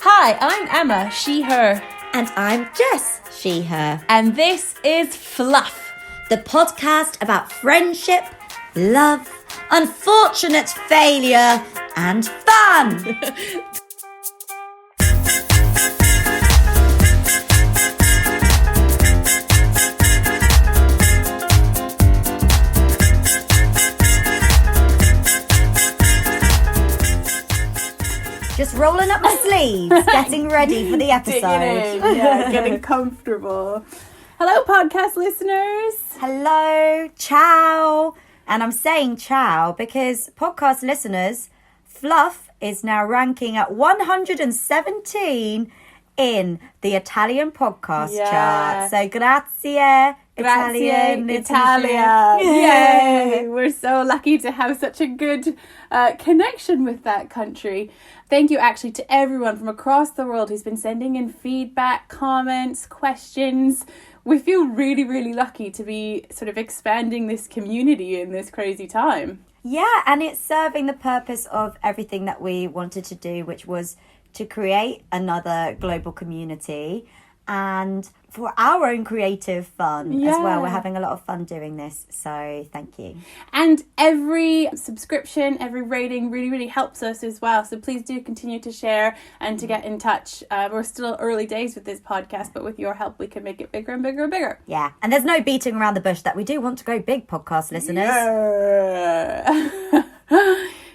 Hi, I'm Emma, she, her. And I'm Jess, she, her. And this is Fluff, the podcast about friendship, love, unfortunate failure, and fun. Just rolling up my sleeves, getting ready for the episode. Getting comfortable. Hello, podcast listeners. Hello, ciao. And I'm saying ciao because podcast listeners, Fluff is now ranking at 117 in the Italian podcast chart. So grazie, Italian, Italia. Yay! We're so lucky to have such a good connection with that country. Thank you actually to everyone from across the world who's been sending in feedback, comments, questions. We feel really, really lucky to be sort of expanding this community in this crazy time. Yeah, and it's serving the purpose of everything that we wanted to do, which was to create another global community and for our own creative fun as well. We're having a lot of fun doing this, so thank you. And every subscription, every rating really, really helps us as well. So please do continue to share and to get in touch. We're still early days with this podcast, but with your help, we can make it bigger and bigger and bigger. Yeah, and there's no beating around the bush that we do want to go big, podcast listeners. Yeah.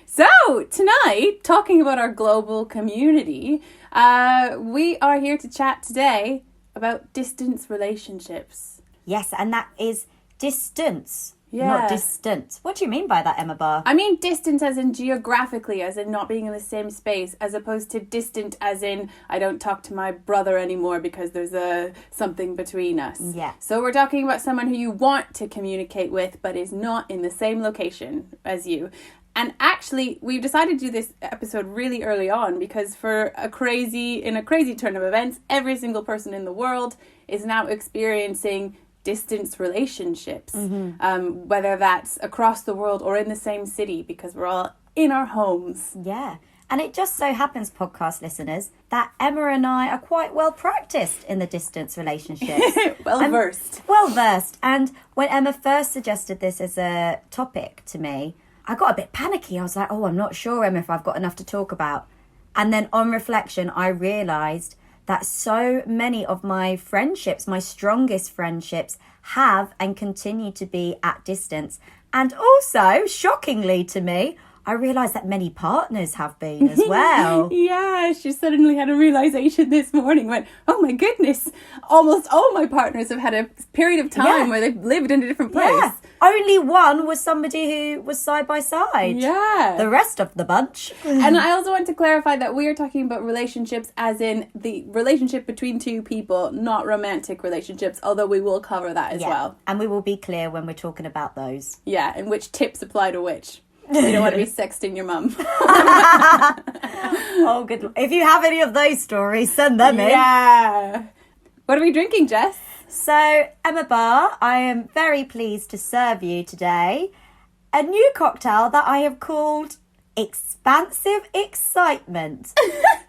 So, tonight, talking about our global community, we are here to chat today about distance relationships. Yes, and that is distance, not distant. What do you mean by that, Emma Barr? I mean distance as in geographically, as in not being in the same space, as opposed to distant as in I don't talk to my brother anymore because there's something between us. Yeah. So we're talking about someone who you want to communicate with but is not in the same location as you. And actually, we've decided to do this episode really early on because in a crazy turn of events, every single person in the world is now experiencing distance relationships, whether that's across the world or in the same city, because we're all in our homes. Yeah. And it just so happens, podcast listeners, that Emma and I are quite well practiced in the distance relationships. Well versed. And when Emma first suggested this as a topic to me, I got a bit panicky. I was like, I'm not sure, Emma, if I've got enough to talk about. And then on reflection, I realised that so many of my friendships, my strongest friendships, have and continue to be at distance. And also, shockingly to me, I realised that many partners have been as well. Yeah, she suddenly had a realisation this morning. Went, oh my goodness, almost all my partners have had a period of time where they've lived in a different place. Yeah. Only one was somebody who was side by side. Yeah. The rest of the bunch. And I also want to clarify that we are talking about relationships as in the relationship between two people, not romantic relationships, although we will cover that as well. And we will be clear when we're talking about those. Yeah, and which tips apply to which. You don't want to be sexting your mum. Oh, good. If you have any of those stories, send them in. Yeah. What are we drinking, Jess? So, Emma Barr, I am very pleased to serve you today a new cocktail that I have called Expansive Excitement.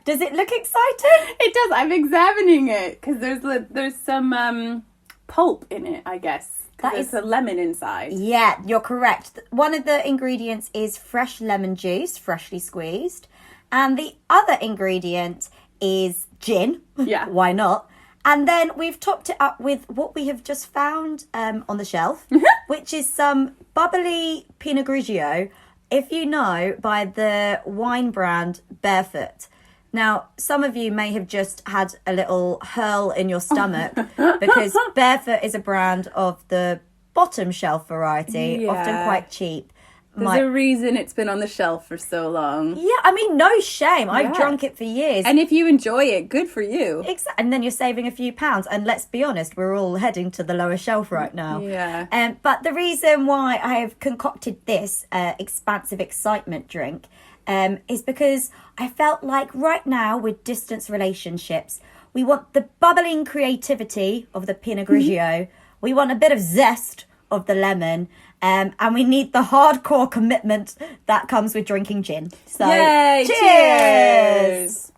Does it look exciting? It does. I'm examining it because there's some pulp in it, I guess. There's a lemon inside. Yeah, you're correct. One of the ingredients is fresh lemon juice, freshly squeezed. And the other ingredient is gin. Yeah. Why not? And then we've topped it up with what we have just found on the shelf, which is some bubbly Pinot Grigio, if you know, by the wine brand Barefoot. Now, some of you may have just had a little hurl in your stomach because Barefoot is a brand of the bottom shelf variety, often quite cheap. There's a reason it's been on the shelf for so long. Yeah, I mean, no shame. I've drunk it for years. And if you enjoy it, good for you. Exactly. And then you're saving a few pounds. And let's be honest, we're all heading to the lower shelf right now. Yeah. But the reason why I have concocted this expansive excitement drink is because I felt like right now with distance relationships, we want the bubbling creativity of the Pinot Grigio. We want a bit of zest of the lemon. And we need the hardcore commitment that comes with drinking gin. So, yay, cheers!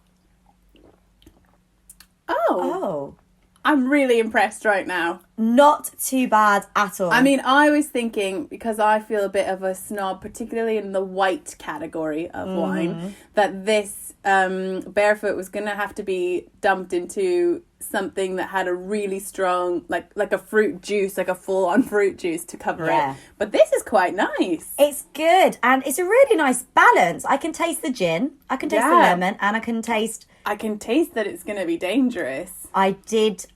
I'm really impressed right now. Not too bad at all. I mean, I was thinking, because I feel a bit of a snob, particularly in the white category of wine, that this Barefoot was going to have to be dumped into something that had a really strong, like a fruit juice, like a full-on fruit juice to cover it. But this is quite nice. It's good, and it's a really nice balance. I can taste the gin, I can taste the lemon, and I can taste that it's going to be dangerous. I did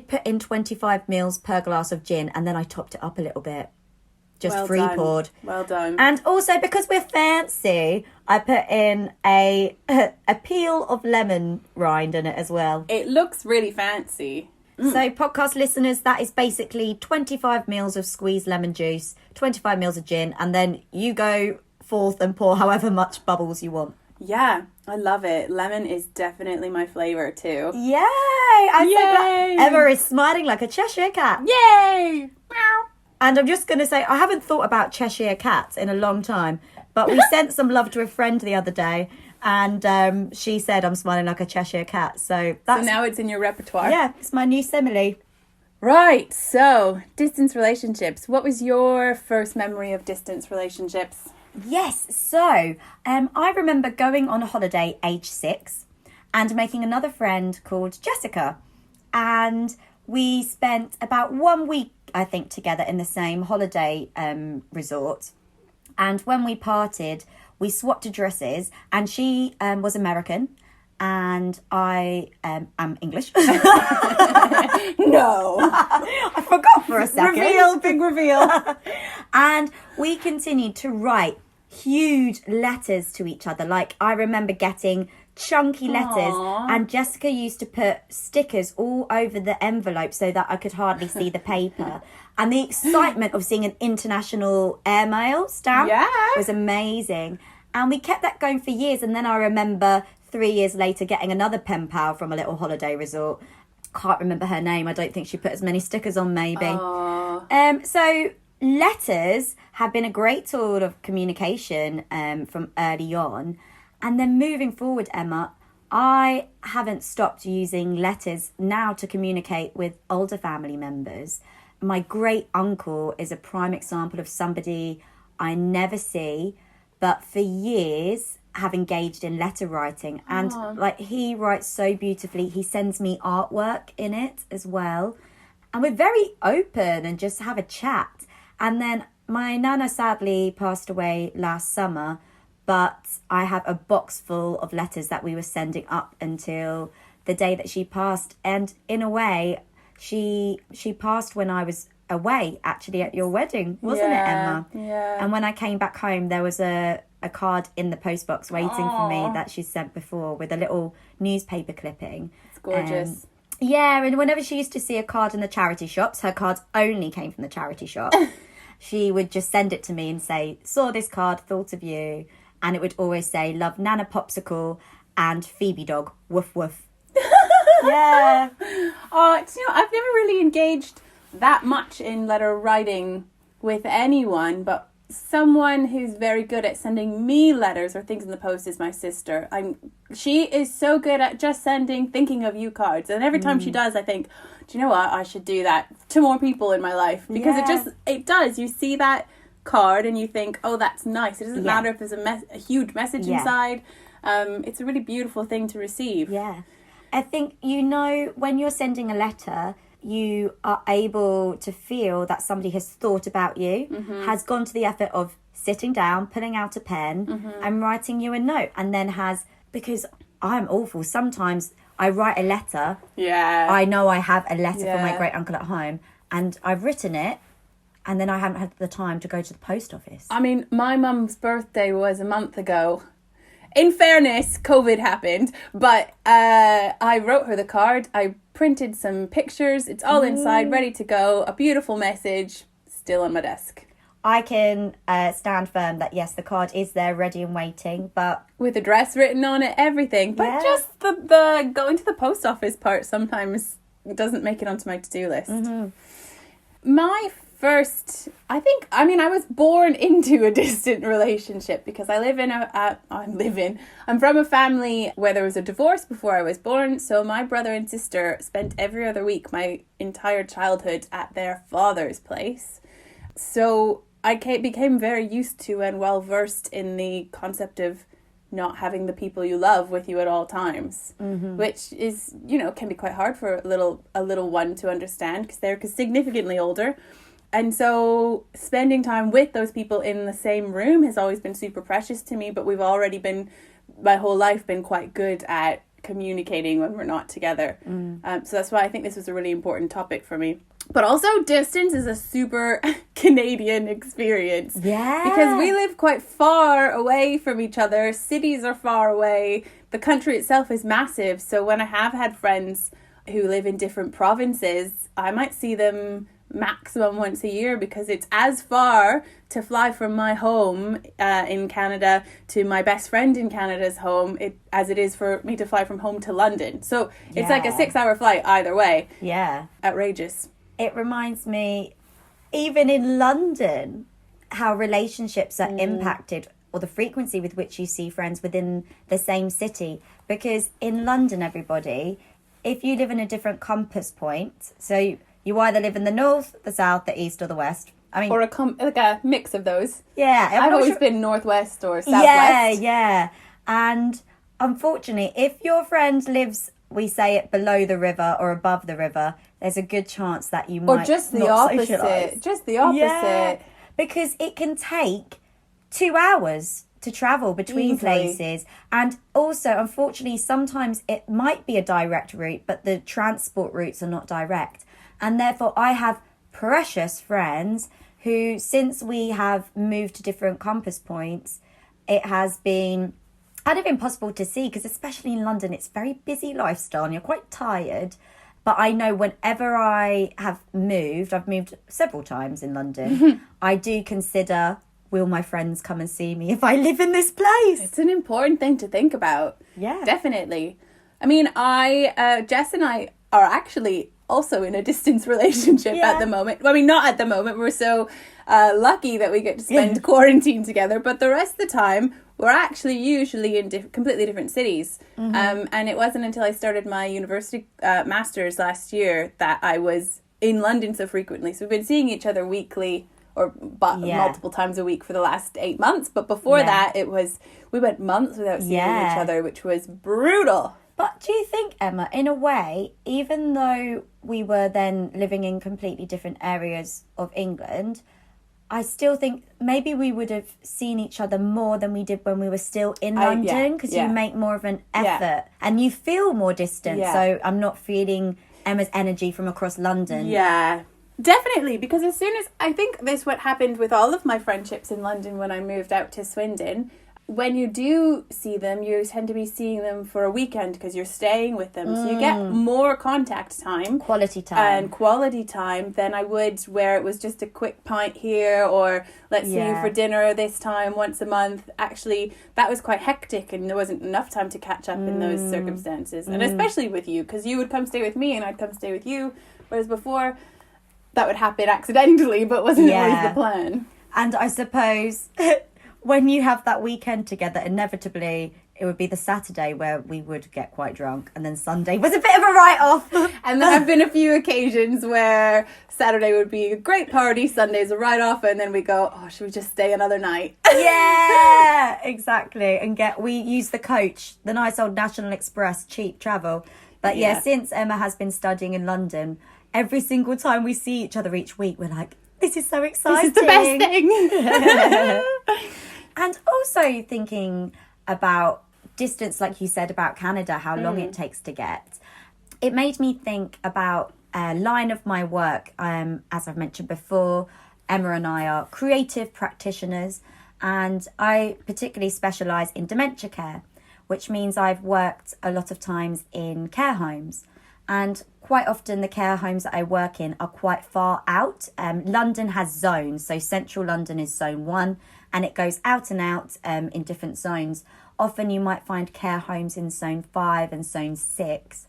put in 25 mils per glass of gin, and then I topped it up a little bit. Just Well poured. Well done. And also, because we're fancy, I put in a peel of lemon rind in it as well. It looks really fancy. So, podcast listeners, that is basically 25 mils of squeezed lemon juice, 25 mils of gin, and then you go forth and pour however much bubbles you want. Yeah, I love it. Lemon is definitely my flavour too. Yay! I'm so glad Emma is smiling like a Cheshire cat. Yay! Meow. And I'm just going to say, I haven't thought about Cheshire cats in a long time, but we sent some love to a friend the other day, and she said I'm smiling like a Cheshire cat. So now it's in your repertoire. Yeah, it's my new simile. Right, so distance relationships. What was your first memory of distance relationships? Yes, so I remember going on a holiday age 6 and making another friend called Jessica. And we spent about 1 week, I think, together in the same holiday resort. And when we parted, we swapped addresses, and she was American and I am English. No. I forgot for a second. Big reveal. And we continued to write huge letters to each other. Like, I remember getting chunky letters. Aww. And Jessica used to put stickers all over the envelope so that I could hardly see the paper. And the excitement of seeing an international airmail stamp was amazing. And we kept that going for years. And then I remember 3 years later getting another pen pal from a little holiday resort. Can't remember her name. I don't think she put as many stickers on, maybe. So letters have been a great tool of communication from early on. And then moving forward, Emma, I haven't stopped using letters now to communicate with older family members. My great uncle is a prime example of somebody I never see, but for years have engaged in letter writing. And like, he writes so beautifully. He sends me artwork in it as well. And we're very open and just have a chat. And then my nana sadly passed away last summer, but I have a box full of letters that we were sending up until the day that she passed. And in a way, she passed when I was away, actually, at your wedding, wasn't it, Emma? Yeah. And when I came back home, there was a card in the postbox waiting for me that she sent before with a little newspaper clipping. It's gorgeous. Yeah, and whenever she used to see a card in the charity shops, her cards only came from the charity shop. She would just send it to me and say, saw this card, thought of you. And it would always say, love Nana Popsicle and Phoebe Dog, woof woof. Yeah. Oh, I've never really engaged that much in letter writing with anyone, but someone who's very good at sending me letters or things in the post is my sister. She is so good at just sending thinking of you cards, and every time she does, I think, do you know what, I should do that to more people in my life, because it does. You see that card and you think, oh, that's nice. It doesn't matter if there's a huge message inside. It's a really beautiful thing to receive. Yeah. I think, when you're sending a letter, you are able to feel that somebody has thought about you, has gone to the effort of sitting down, pulling out a pen and writing you a note, and then because I'm awful, sometimes I write a letter. Yeah. I know I have a letter from my great uncle at home, and I've written it, and then I haven't had the time to go to the post office. I mean, my mum's birthday was a month ago. In fairness, COVID happened, but I wrote her the card. I printed some pictures. It's all inside, ready to go. A beautiful message, still on my desk. I can stand firm that, yes, the card is there, ready and waiting, but... with address written on it, everything. But just the going to the post office part sometimes doesn't make it onto my to-do list. My first, I was born into a distant relationship because I'm from a family where there was a divorce before I was born. So my brother and sister spent every other week my entire childhood at their father's place. So I became very used to and well versed in the concept of not having the people you love with you at all times, which is, can be quite hard for a little one to understand because they're significantly older. And so spending time with those people in the same room has always been super precious to me, but we've already my whole life been quite good at communicating when we're not together. So that's why I think this was a really important topic for me. But also distance is a super Canadian experience. Yeah. Because we live quite far away from each other. Cities are far away. The country itself is massive. So when I have had friends who live in different provinces, I might see them maximum once a year because it's as far to fly from my home in Canada to my best friend in Canada's home as it is for me to fly from home to London. So it's like a 6-hour flight either way. Yeah. Outrageous. It reminds me, even in London, how relationships are impacted, or the frequency with which you see friends within the same city. Because in London, everybody, if you live in a different compass point, so you either live in the north, the south, the east, or the west. I mean, or a mix of those. Yeah, I've always been northwest or southwest. Yeah. And unfortunately, if your friend lives, we say it below the river or above the river, there's a good chance that you might or just the not opposite. socialise. Just the opposite. Yeah, because it can take 2 hours to travel between places. And also, unfortunately, sometimes it might be a direct route, but the transport routes are not direct. And therefore, I have precious friends who, since we have moved to different compass points, it has been kind of impossible to see, because especially in London, it's a very busy lifestyle and you're quite tired. But I know whenever I have moved, I've moved several times in London, I do consider, will my friends come and see me if I live in this place? It's an important thing to think about. Yeah. Definitely. I mean, Jess and I are actually also in a distance relationship at the moment. I mean, not at the moment. We're so lucky that we get to spend quarantine together. But the rest of the time, we're actually usually in completely different cities. And it wasn't until I started my university master's last year that I was in London so frequently. So we've been seeing each other weekly or multiple times a week for the last 8 months. But before that, we went months without seeing each other, which was brutal. But do you think, Emma, in a way, even though we were then living in completely different areas of England, I still think maybe we would have seen each other more than we did when we were still in London, because you make more of an effort and you feel more distant. So I'm not feeling Emma's energy from across London. Yeah, definitely. Because as soon as, I think this what happened with all of my friendships in London when I moved out to Swindon, when you do see them, you tend to be seeing them for a weekend because you're staying with them. So you get more contact time. Quality time. And quality time than I would where it was just a quick pint here or let's see you for dinner this time once a month. Actually, that was quite hectic and there wasn't enough time to catch up in those circumstances. And especially with you, because you would come stay with me and I'd come stay with you. Whereas before, that would happen accidentally but wasn't always the plan. And I suppose... when you have that weekend together, inevitably, it would be the Saturday where we would get quite drunk. And then Sunday was a bit of a write-off. And there have been a few occasions where Saturday would be a great party, Sunday's a write-off, and then we go, oh, should we just stay another night? Yeah, exactly. And we use the coach, the nice old National Express, cheap travel. But since Emma has been studying in London, every single time we see each other each week, we're like, this is so exciting. This is the best thing. And also thinking about distance, like you said about Canada, how long it takes to get. It made me think about a line of my work. As I've mentioned before, Emma and I are creative practitioners, and I particularly specialise in dementia care, which means I've worked a lot of times in care homes. And quite often the care homes that I work in are quite far out. London has zones, so central London is zone 1, and it goes out and out in different zones. Often you might find care homes in zone 5 and zone 6.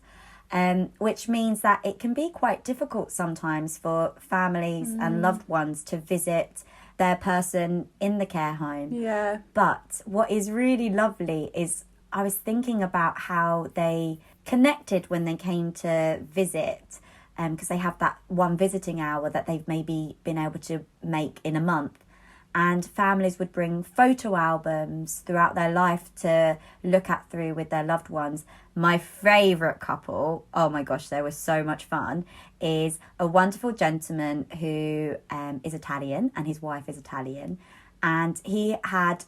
which means that it can be quite difficult sometimes for families and loved ones to visit their person in the care home. Yeah. But what is really lovely is I was thinking about how they connected when they came to visit, because they have that one visiting hour that they've maybe been able to make in a month. And families would bring photo albums throughout their life to look at through with their loved ones. My favourite couple, oh my gosh, they were so much fun, is a wonderful gentleman who is Italian, and his wife is Italian. And he had,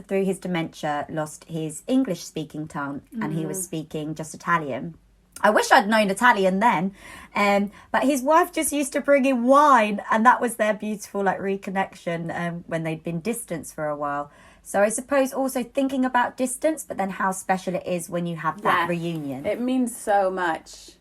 through his dementia, lost his English-speaking tongue, and he was speaking just Italian. I wish I'd known Italian then, but his wife just used to bring him wine, and that was their beautiful reconnection when they'd been distanced for a while. So I suppose also thinking about distance, but then how special it is when you have that reunion. It means so much.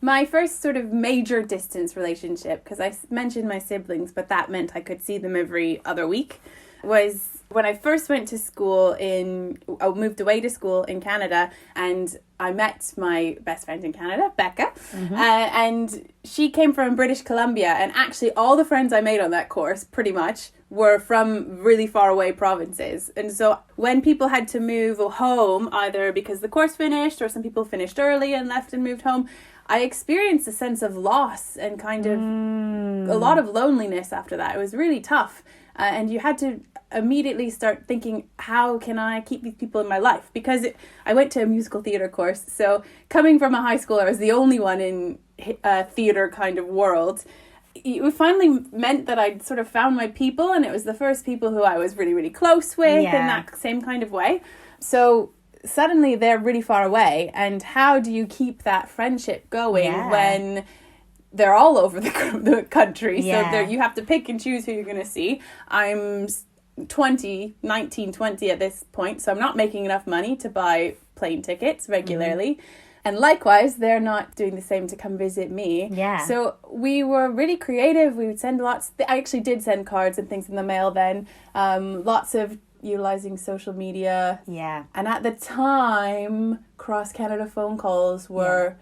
My first sort of major distance relationship, because I mentioned my siblings, but that meant I could see them every other week, was when I first went to school I moved away to school in Canada, and I met my best friend in Canada, Becca, and she came from British Columbia, and actually all the friends I made on that course, pretty much, were from really far away provinces. And so when people had to move home, either because the course finished or some people finished early and left and moved home, I experienced a sense of loss and kind of a lot of loneliness after that. It was really tough. And you had to immediately start thinking, how can I keep these people in my life? Because I went to a musical theatre course. So coming from a high school, I was the only one in a theatre kind of world. It finally meant that I'd sort of found my people, and it was the first people who I was really, really close with in that same kind of way. So suddenly they're really far away, and how do you keep that friendship going when they're all over the country? So you have to pick and choose who you're going to see. I'm 20 at this point, so I'm not making enough money to buy plane tickets regularly. And likewise, they're not doing the same to come visit me. Yeah. So we were really creative. We would send lots. I actually did send cards and things in the mail then. Lots of utilizing social media. Yeah. And at the time, cross-Canada phone calls were...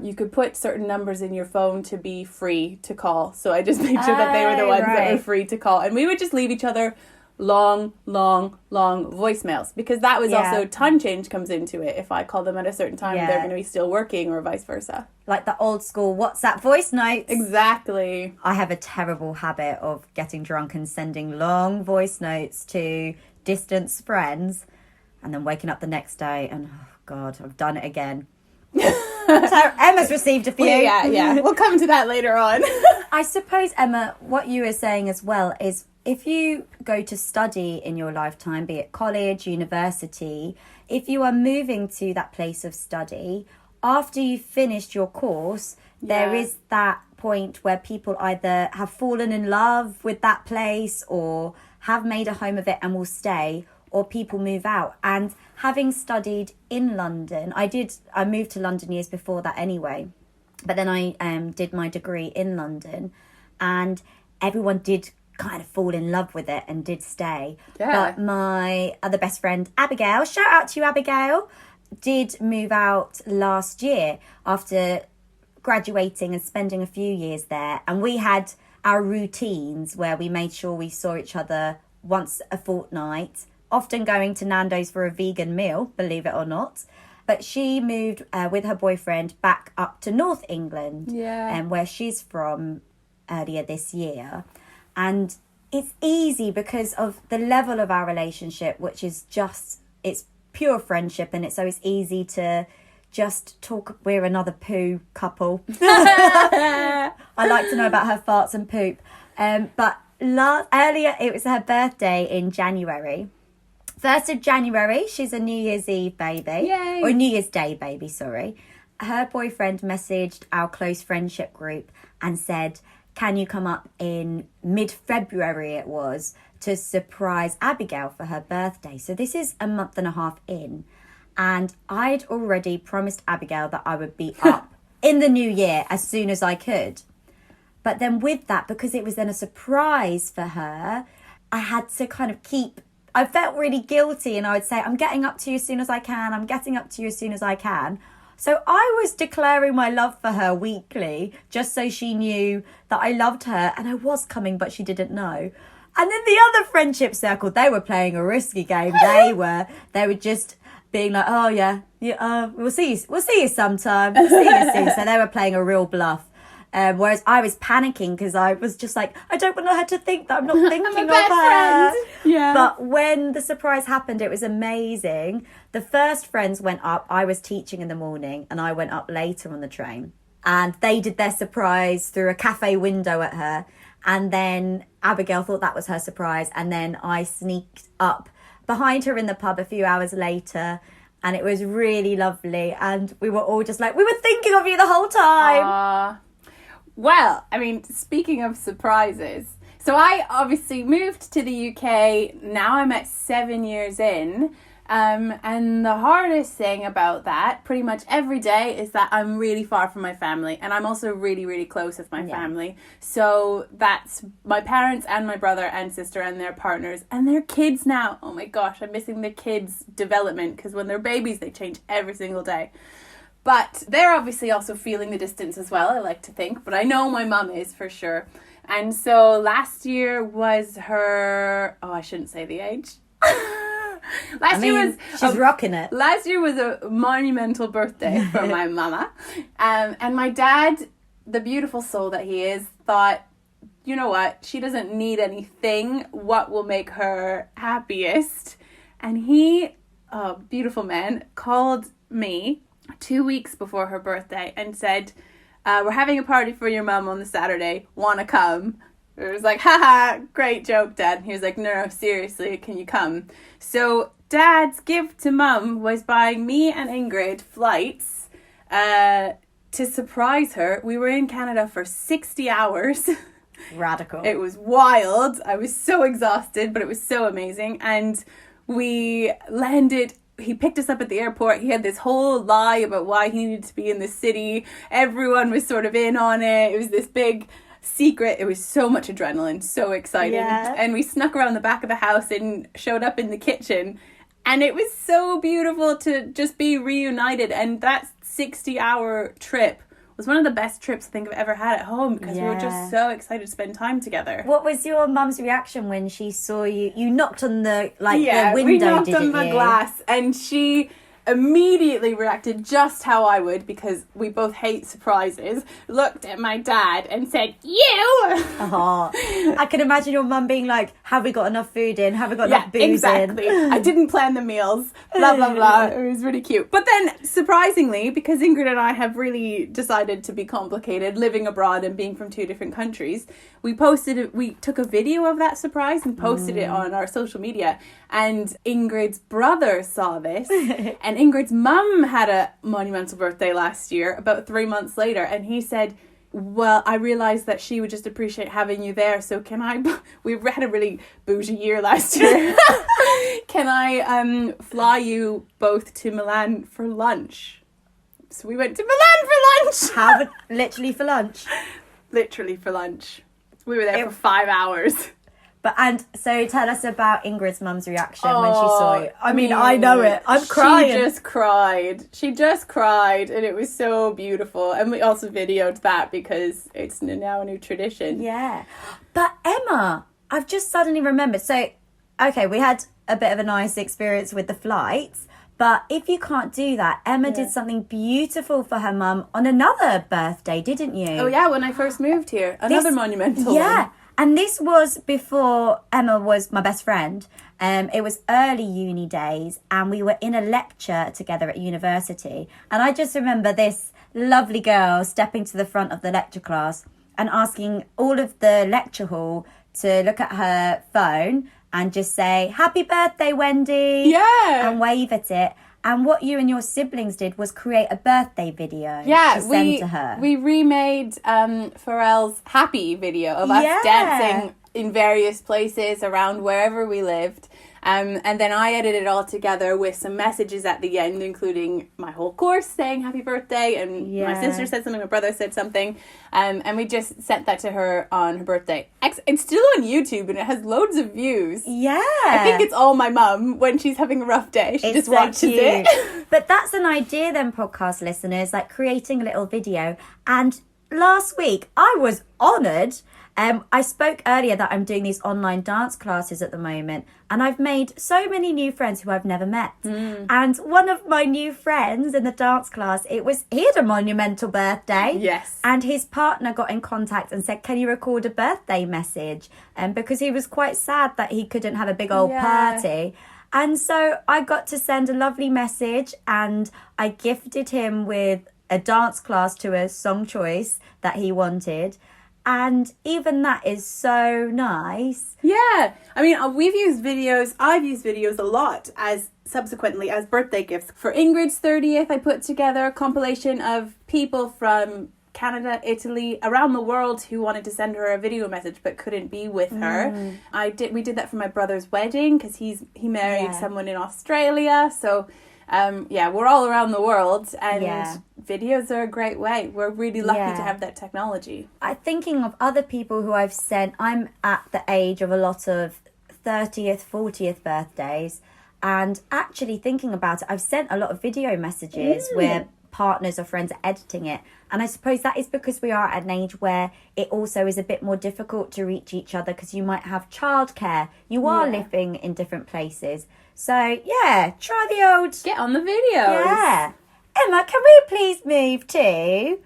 you could put certain numbers in your phone to be free to call. So I just made sure that they were the ones that were free to call. And we would just leave each other long voicemails, because that was also time change comes into it. If I call them at a certain time, they're going to be still working, or vice versa. Like the old school WhatsApp voice notes. Exactly. I have a terrible habit of getting drunk and sending long voice notes to distant friends, and then waking up the next day and, oh God, I've done it again. So Emma's received a few. Yeah. We'll come to that later on. I suppose, Emma, what you were saying as well is, if you go to study in your lifetime, be it college, university, if you are moving to that place of study, after you've finished your course, there is that point where people either have fallen in love with that place or have made a home of it and will stay, or people move out. And having studied in London, I moved to London years before that anyway, but then I did my degree in London, and everyone did kind of fall in love with it and did stay. But my other best friend, Abigail, shout out to you, Abigail, did move out last year after graduating and spending a few years there. And we had our routines where we made sure we saw each other once a fortnight, often going to Nando's for a vegan meal, believe it or not. But she moved with her boyfriend back up to North England, where she's from, earlier this year. And it's easy because of the level of our relationship, which is just, it's pure friendship, and it's always easy to just talk. We're another poo couple. I like to know about her farts and poop. But earlier, it was her birthday in January. 1st of January, she's a New Year's Eve baby. Yay. Or New Year's Day baby, sorry. Her boyfriend messaged our close friendship group and said, can you come up in mid-February it was, to surprise Abigail for her birthday? So this is a month and a half in. And I'd already promised Abigail that I would be up in the new year as soon as I could. But then with that, because it was then a surprise for her, I had to kind of I felt really guilty, and I would say, I'm getting up to you as soon as I can. I'm getting up to you as soon as I can. So I was declaring my love for her weekly, just so she knew that I loved her and I was coming, but she didn't know. And then the other friendship circle, they were playing a risky game. They were just being like, oh yeah, we'll see you sometime. We'll see you soon. So they were playing a real bluff. Whereas I was panicking because I was just like, I don't want her to think that I'm not thinking I'm a of best her. friend. Yeah. But when the surprise happened, it was amazing. The first friends went up. I was teaching in the morning and I went up later on the train. And they did their surprise through a cafe window at her. And then Abigail thought that was her surprise. And then I sneaked up behind her in the pub a few hours later. And it was really lovely. And we were all just like, we were thinking of you the whole time. Well, I mean, speaking of surprises, so I obviously moved to the UK. Now I'm at 7 years in. And the hardest thing about that pretty much every day is that I'm really far from my family, and I'm also really, really close with my family. So that's my parents and my brother and sister and their partners and their kids now. Oh my gosh, I'm missing the kids' development, because when they're babies, they change every single day. But they're obviously also feeling the distance as well, I like to think. But I know my mum is for sure. And so last year was her... Oh, I shouldn't say the age. She's rocking it. Last year was a monumental birthday for my mama. And my dad, the beautiful soul that he is, thought, you know what? She doesn't need anything. What will make her happiest? And he, beautiful man, called me 2 weeks before her birthday and said, we're having a party for your mum on the Saturday. Wanna come? It was like, haha, great joke, Dad. He was like, no, seriously, can you come? So Dad's gift to Mum was buying me and Ingrid flights to surprise her. We were in Canada for 60 hours. Radical. It was wild. I was so exhausted, but it was so amazing. And we landed... He picked us up at the airport. He had this whole lie about why he needed to be in the city. Everyone was sort of in on it. It was this big secret. It was so much adrenaline, so exciting. Yeah. And we snuck around the back of the house and showed up in the kitchen. And it was so beautiful to just be reunited. And that 60-hour trip was one of the best trips I think I've ever had at home, because we were just so excited to spend time together. What was your mum's reaction when she saw you? You knocked on the the window, we knocked didn't on the you? glass, and she immediately reacted just how I would, because we both hate surprises, looked at my dad and said, you! I can imagine your mum being like, have we got enough food in? Have we got enough booze exactly. in? I didn't plan the meals, blah, blah, blah. It was really cute. But then, surprisingly, because Ingrid and I have really decided to be complicated, living abroad and being from two different countries, we took a video of that surprise and posted it on our social media. And Ingrid's brother saw this, and Ingrid's mum had a monumental birthday last year, about 3 months later, and he said, well, I realised that she would just appreciate having you there, so we had a really bougie year last year, can I fly you both to Milan for lunch? So we went to Milan for lunch! Literally for lunch? Literally for lunch. We were there for 5 hours. So tell us about Ingrid's mum's reaction when she saw you. I mean, I know it. I'm crying. She just cried, and it was so beautiful. And we also videoed that because it's now a new tradition. Yeah. But Emma, I've just suddenly remembered. So, okay, we had a bit of a nice experience with the flights. But if you can't do that, Emma did something beautiful for her mum on another birthday, didn't you? Oh, yeah, when I first moved here. Another monumental one. And this was before Emma was my best friend. It was early uni days, and we were in a lecture together at university. And I just remember this lovely girl stepping to the front of the lecture class and asking all of the lecture hall to look at her phone and just say, "Happy birthday, Wendy." Yeah. And wave at it. And what you and your siblings did was create a birthday video to send to her. We remade Pharrell's Happy video of us dancing in various places around wherever we lived. And then I edited it all together with some messages at the end, including my whole course saying happy birthday, and my sister said something, my brother said something, and we just sent that to her on her birthday. It's still on YouTube and it has loads of views. Yeah. I think it's all my mum when she's having a rough day. She just watches it. But that's an idea then, podcast listeners, like creating a little video. And last week I was honoured. I spoke earlier that I'm doing these online dance classes at the moment, and I've made so many new friends who I've never met. And one of my new friends in the dance class, he had a monumental birthday. Yes. And his partner got in contact and said, can you record a birthday message? Because he was quite sad that he couldn't have a big old party. And so I got to send a lovely message, and I gifted him with a dance class to a song choice that he wanted. And even that is so nice. Yeah. I mean, I've used videos a lot subsequently as birthday gifts. For Ingrid's 30th, I put together a compilation of people from Canada, Italy, around the world who wanted to send her a video message but couldn't be with her. We did that for my brother's wedding because he married someone in Australia. So we're all around the world, and videos are a great way. We're really lucky to have that technology. I'm thinking of other people who I've sent. I'm at the age of a lot of 30th, 40th birthdays, and actually thinking about it, I've sent a lot of video messages where partners or friends are editing it. And I suppose that is because we are at an age where it also is a bit more difficult to reach each other because you might have childcare. You are living in different places. So, try the old... Get on the videos. Yeah. Emma, can we please move to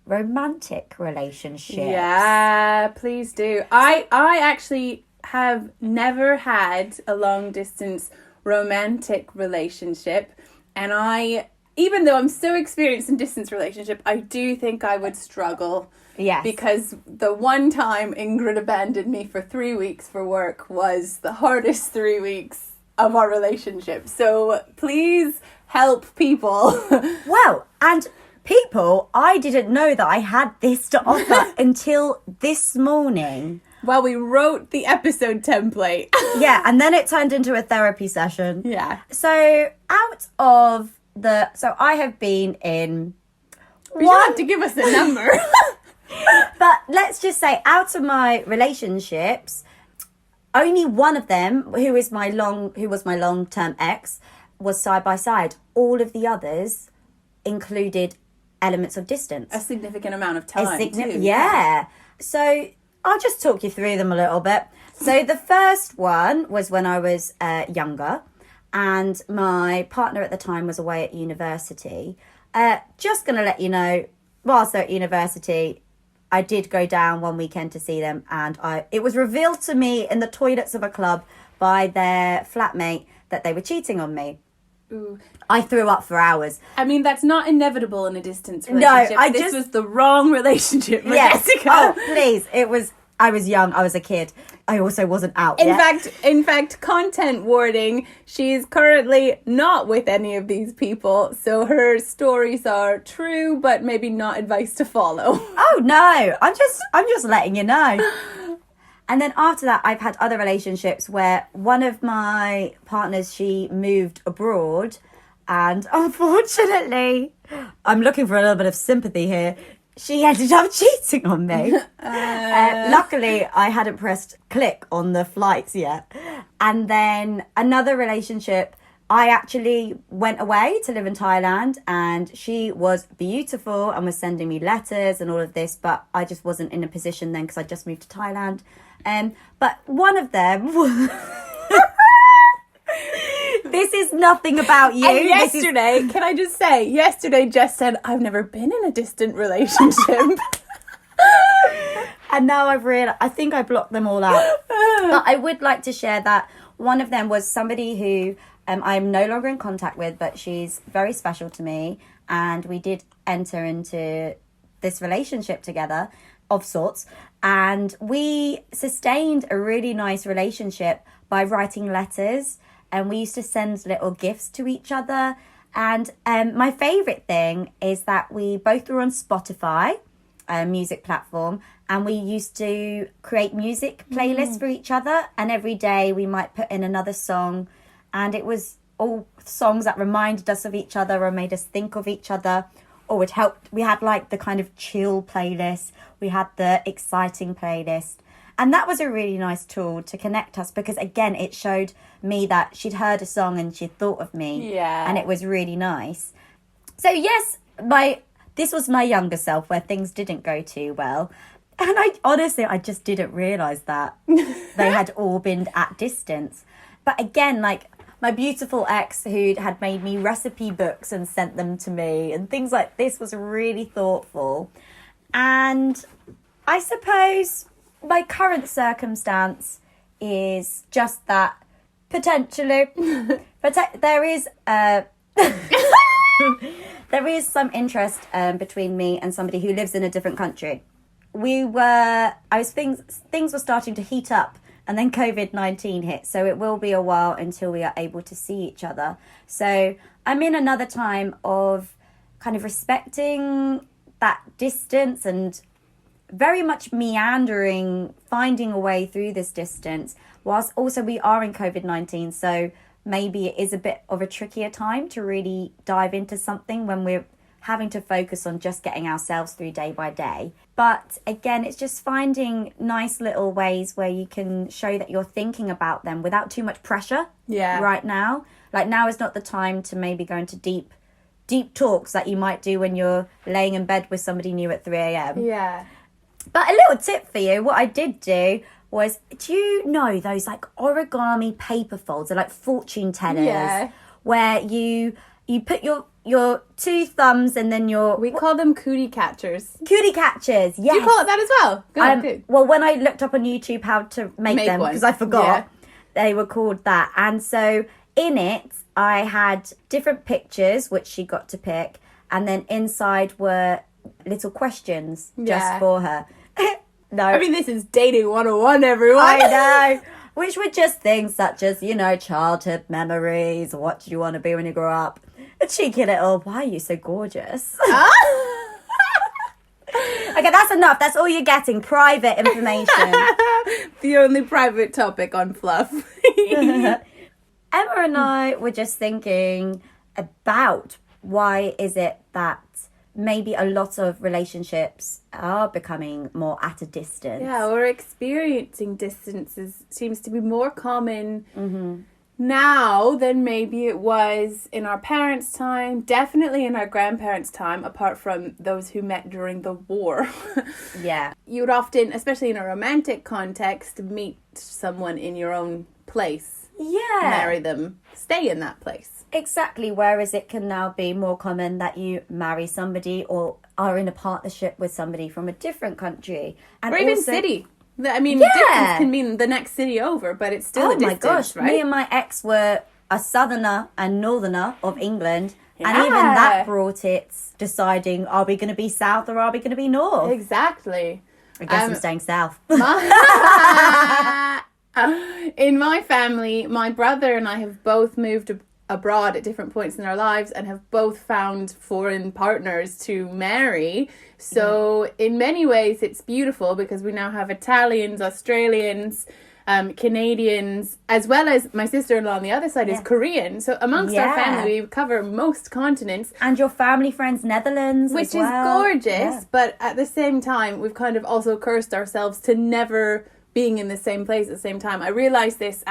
romantic relationships? Yeah, please do. I actually have never had a long-distance romantic relationship. And even though I'm so experienced in distance relationship, I do think I would struggle. Yes. Because the one time Ingrid abandoned me for 3 weeks for work was the hardest 3 weeks of our relationship. So please help people. Well, and people, I didn't know that I had this to offer until this morning. Well, we wrote the episode template. Yeah, and then it turned into a therapy session. Yeah. So I have been in You don't have to give us a number. But let's just say out of my relationships, only one of them, who was my long-term ex, was side by side. All of the others included elements of distance. A significant amount of time, too. Yeah. So I'll just talk you through them a little bit. So the first one was when I was younger, and my partner at the time was away at university. Just going to let you know, whilst they're at university, I did go down one weekend to see them, and it was revealed to me in the toilets of a club by their flatmate that they were cheating on me. Ooh. I threw up for hours. I mean, that's not inevitable in a distance relationship. No, this was the wrong relationship for Yes. Jessica. Oh, please. I was young. I was a kid. I also wasn't out yet. In fact, content warning, she's currently not with any of these people. So her stories are true, but maybe not advice to follow. Oh, no. I'm just letting you know. And then after that, I've had other relationships where one of my partners, she moved abroad. And unfortunately, I'm looking for a little bit of sympathy here. She ended up cheating on me. Luckily, I hadn't pressed click on the flights yet. And then another relationship, I actually went away to live in Thailand, and she was beautiful and was sending me letters and all of this, but I just wasn't in a position then because I just moved to Thailand. But one of them... This is nothing about you. And yesterday, can I just say, Jess said, I've never been in a distant relationship. And now I've realized, I think I blocked them all out. But I would like to share that one of them was somebody who I'm no longer in contact with, but she's very special to me. And we did enter into this relationship together of sorts. And we sustained a really nice relationship by writing letters. And we used to send little gifts to each other. And my favourite thing is that we both were on Spotify. music platform, and we used to create music playlists for each other, and every day we might put in another song, and it was all songs that reminded us of each other or made us think of each other, or would help. We had like the kind of chill playlist, we had the exciting playlist, and that was a really nice tool to connect us, because again, it showed me that she'd heard a song and she'd thought of me, and it was really nice. So yes, this was my younger self where things didn't go too well. And I just didn't realise that they had all been at distance. But again, like my beautiful ex who had made me recipe books and sent them to me and things like this was really thoughtful. And I suppose my current circumstance is just that potentially, but there is there is some interest between me and somebody who lives in a different country. Things were starting to heat up, and then COVID-19 hit, so it will be a while until we are able to see each other. So I'm in another time of kind of respecting that distance and very much meandering, finding a way through this distance, whilst also we are in COVID-19, so maybe it is a bit of a trickier time to really dive into something when we're having to focus on just getting ourselves through day by day. But again, it's just finding nice little ways where you can show that you're thinking about them without too much pressure right now. Like now is not the time to maybe go into deep talks that you might do when you're laying in bed with somebody new at 3 a.m. Yeah. But a little tip for you, what I did do was, do you know those like origami paper folds? They're like fortune tellers, where you put your two thumbs and then we call them cootie catchers. Cootie catchers, yes. Do you call it that as well? Good. Well, when I looked up on YouTube how to make them, because I forgot, they were called that. And so in it, I had different pictures, which she got to pick, and then inside were little questions just for her. No. I mean, this is dating 101, everyone. I know. Which were just things such as, childhood memories. What do you want to be when you grow up? A cheeky little, why are you so gorgeous? Okay, that's enough. That's all you're getting. Private information. The only private topic on Fluff. Emma and I were just thinking about why is it that maybe a lot of relationships are becoming more at a distance. Yeah, or experiencing distances seems to be more common now than maybe it was in our parents' time, definitely in our grandparents' time, apart from those who met during the war. Yeah. You would often, especially in a romantic context, meet someone in your own place. Yeah. Marry them. Stay in that place. Exactly, whereas it can now be more common that you marry somebody or are in a partnership with somebody from a different country. And or even also, city. I mean, distance can mean the next city over, but it's still a distance, my gosh, right? Me and my ex were a southerner and northerner of England, and even that brought it deciding, are we going to be south or are we going to be north? Exactly. I guess I'm staying south. In my family, my brother and I have both moved abroad at different points in our lives and have both found foreign partners to marry. So in many ways it's beautiful because we now have Italians, Australians, Canadians, as well as my sister-in-law on the other side is Korean. So amongst our family, we cover most continents. And your family friends, Netherlands, which as well. is gorgeous. But at the same time, we've kind of also cursed ourselves to never being in the same place at the same time. I realized this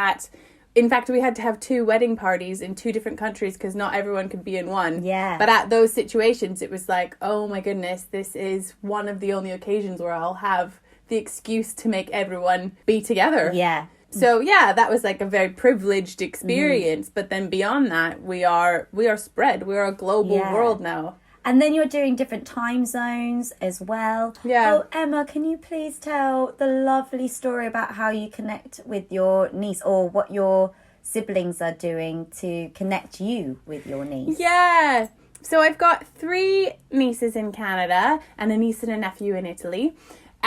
in fact, we had to have 2 wedding parties in 2 different countries because not everyone could be in one. Yeah. But at those situations, it was like, oh my goodness, this is one of the only occasions where I'll have the excuse to make everyone be together. Yeah. So yeah, that was like a very privileged experience. But then beyond that, we are spread. We are a global world now. And then you're doing different time zones as well. Yeah. Oh, Emma, can you please tell the lovely story about how you connect with your niece or what your siblings are doing to connect you with your niece? Yeah. So I've got 3 nieces in Canada and a niece and a nephew in Italy.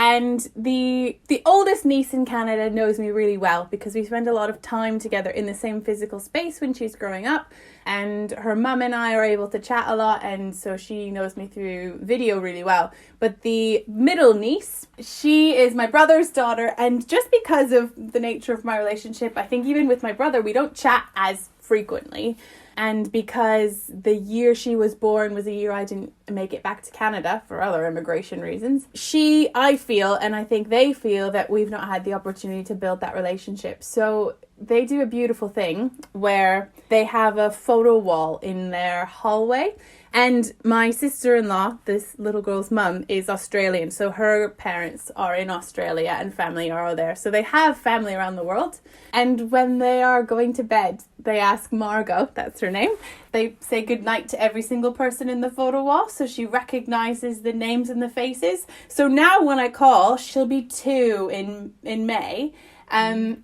And the oldest niece in Canada knows me really well because we spend a lot of time together in the same physical space when she's growing up. And her mum and I are able to chat a lot, and so she knows me through video really well. But the middle niece, she is my brother's daughter, and just because of the nature of my relationship, I think even with my brother, we don't chat as frequently. And because the year she was born was a year I didn't make it back to Canada for other immigration reasons, I feel, and I think they feel, that we've not had the opportunity to build that relationship. So they do a beautiful thing where they have a photo wall in their hallway. And my sister-in-law, this little girl's mum, is Australian. So her parents are in Australia and family are all there. So they have family around the world. And when they are going to bed, they ask Margot, that's her name, they say goodnight to every single person in the photo wall. So she recognizes the names and the faces. So now when I call, she'll be 2 in May.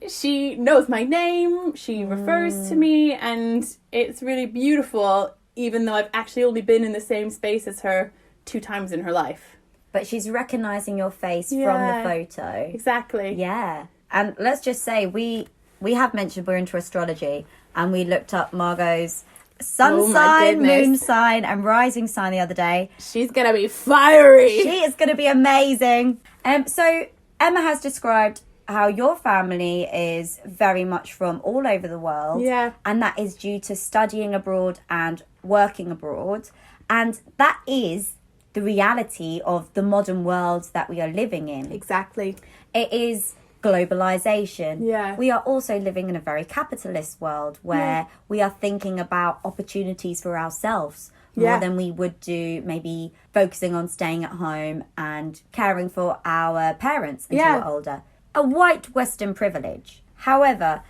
She knows my name, she refers to me, and it's really beautiful, even though I've actually only been in the same space as her 2 times in her life. But she's recognizing your face from the photo. Exactly. Yeah. And let's just say we have mentioned we're into astrology, and we looked up Margot's sun sign, moon sign, and rising sign the other day. She's going to be fiery. She is going to be amazing. So Emma has described how your family is very much from all over the world. Yeah. And that is due to studying abroad and working abroad. And that is the reality of the modern world that we are living in. Exactly. It is globalization. Yeah. We are also living in a very capitalist world where we are thinking about opportunities for ourselves more than we would do maybe focusing on staying at home and caring for our parents until we're older. A white Western privilege. However,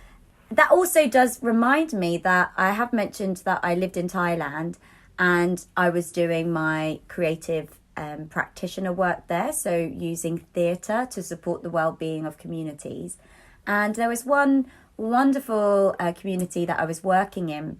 that also does remind me that I have mentioned that I lived in Thailand and I was doing my creative practitioner work there, so using theatre to support the well-being of communities. And there was one wonderful community that I was working in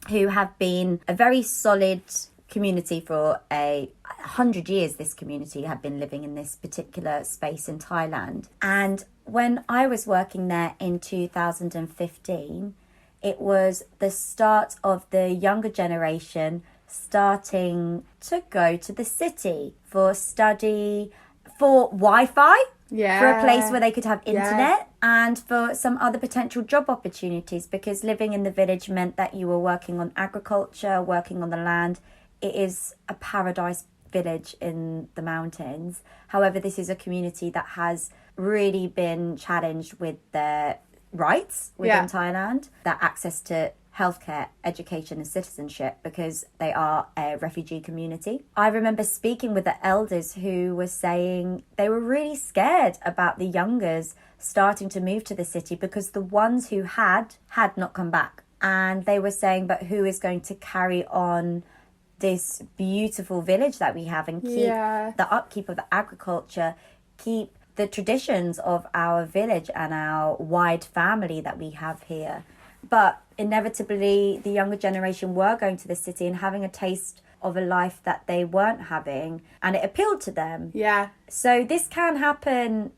who have been a very solid community for 100 years. This community had been living in this particular space in Thailand. And when I was working there in 2015, it was the start of the younger generation starting to go to the city for study, for Wi-Fi, for a place where they could have internet, and for some other potential job opportunities, because living in the village meant that you were working on agriculture, working on the land. It is a paradise village in the mountains. However, this is a community that has really been challenged with their rights within Thailand, their access to healthcare, education and citizenship, because they are a refugee community. I remember speaking with the elders who were saying they were really scared about the youngers starting to move to the city because the ones who had not come back. And they were saying, but who is going to carry on this beautiful village that we have and keep the upkeep of the agriculture, keep the traditions of our village and our wide family that we have here. But inevitably, the younger generation were going to the city and having a taste of a life that they weren't having, and it appealed to them. Yeah. So this can happen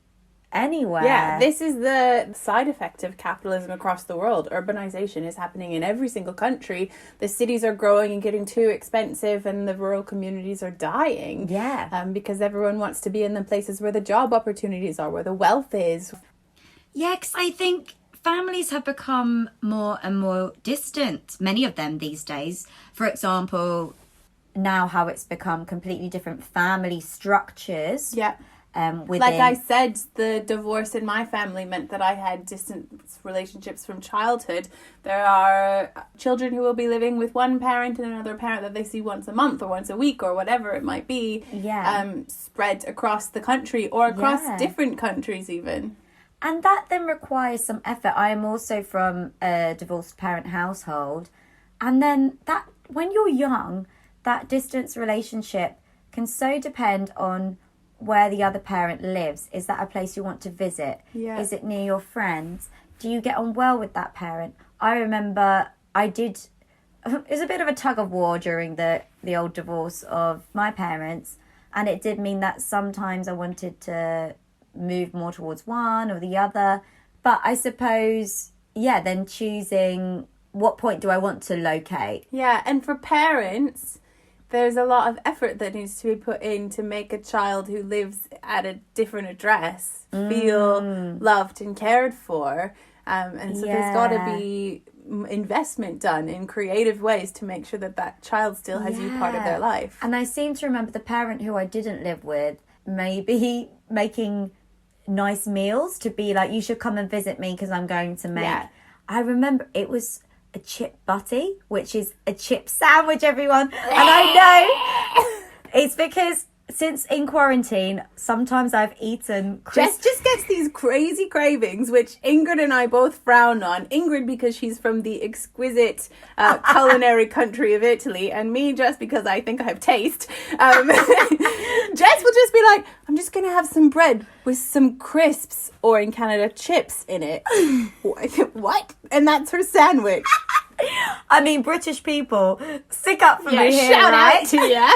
anywhere. Yeah, this is the side effect of capitalism across the world. Urbanization is happening in every single country. The cities are growing and getting too expensive, and the rural communities are dying. Yeah. Because everyone wants to be in the places where the job opportunities are, where the wealth is. Yeah, because I think families have become more and more distant, many of them these days. For example, now how it's become completely different family structures. Yeah. Within... Like I said, the divorce in my family meant that I had distant relationships from childhood. There are children who will be living with one parent and another parent that they see once a month or once a week or whatever it might be. Yeah. Spread across the country or across different countries even. And that then requires some effort. I am also from a divorced parent household. And then that, when you're young, that distance relationship can so depend on where the other parent lives. Is that a place you want to visit? Yeah. Is it near your friends? Do you get on well with that parent? I remember it was a bit of a tug of war during the old divorce of my parents. And it did mean that sometimes I wanted to move more towards one or the other. But I suppose, then choosing what point do I want to locate. Yeah, and for parents, there's a lot of effort that needs to be put in to make a child who lives at a different address feel loved and cared for. And so there's got to be investment done in creative ways to make sure that child still has you part of their life. And I seem to remember the parent who I didn't live with maybe making nice meals to be like, you should come and visit me because I'm going to make. Yeah. I remember it was a chip butty, which is a chip sandwich, everyone. And I know it's because since in quarantine, sometimes I've eaten Jess just gets these crazy cravings, which Ingrid and I both frown on. Ingrid because she's from the exquisite culinary country of Italy, and me just because I think I have taste. Jess will just be like, I'm just going to have some bread with some crisps, or in Canada, chips in it. What? And that's her sandwich. I mean, British people, stick up for me here, shout right? out to you.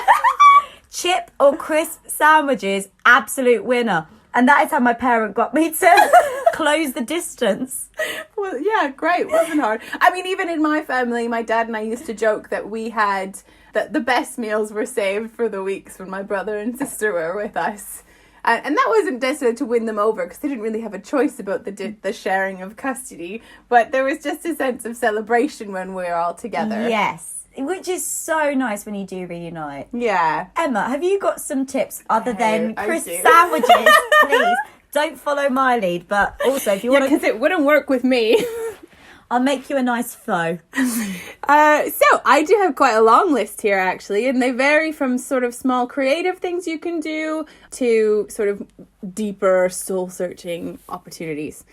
Chip or crisp sandwiches, absolute winner. And that is how my parent got me to close the distance. Well, yeah, great. Wasn't hard. I mean, even in my family, my dad and I used to joke that that the best meals were saved for the weeks when my brother and sister were with us. And that wasn't necessarily to win them over, because they didn't really have a choice about the sharing of custody. But there was just a sense of celebration when we were all together. Yes. Which is so nice when you do reunite. Yeah. Emma, have you got some tips other than crisp sandwiches? Please, don't follow my lead. But also, if you want to... because it wouldn't work with me. I'll make you a nice pho. So, I do have quite a long list here, actually. And they vary from sort of small creative things you can do to sort of deeper soul-searching opportunities.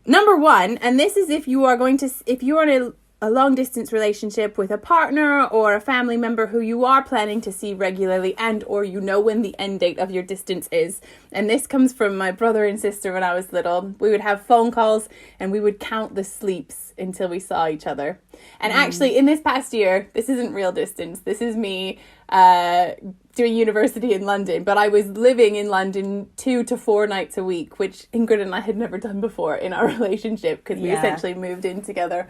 Number one, and this is if you are in a long-distance relationship with a partner or a family member who you are planning to see regularly, and or you know when the end date of your distance is. And this comes from my brother and sister when I was little. We would have phone calls and we would count the sleeps until we saw each other. And actually, in this past year, this isn't real distance. This is me doing university in London, but I was living in London 2 to 4 nights a week, which Ingrid and I had never done before in our relationship, because we essentially moved in together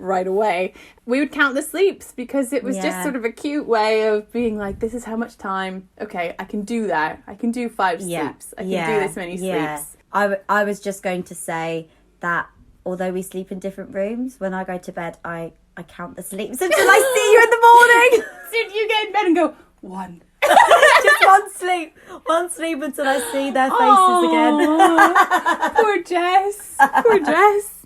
right away. We would count the sleeps because it was just sort of a cute way of being like, this is how much time. Okay, I can do that. I can do 5 sleeps. I can do this many sleeps. I was just going to say that although we sleep in different rooms, when I go to bed, I count the sleeps until I see you in the morning. So you get in bed and go, 1. Just one sleep until I see their faces again. Poor Jess. Poor Jess.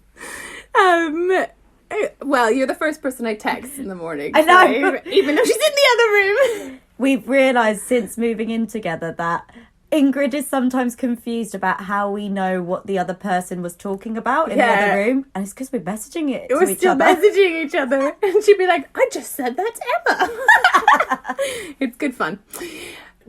Well, you're the first person I text in the morning. I know. So even though she's in the other room. We've realised since moving in together that Ingrid is sometimes confused about how we know what the other person was talking about in the other room. And it's because we're messaging it to each other. We're still messaging each other. And she'd be like, I just said that to Emma. It's good fun.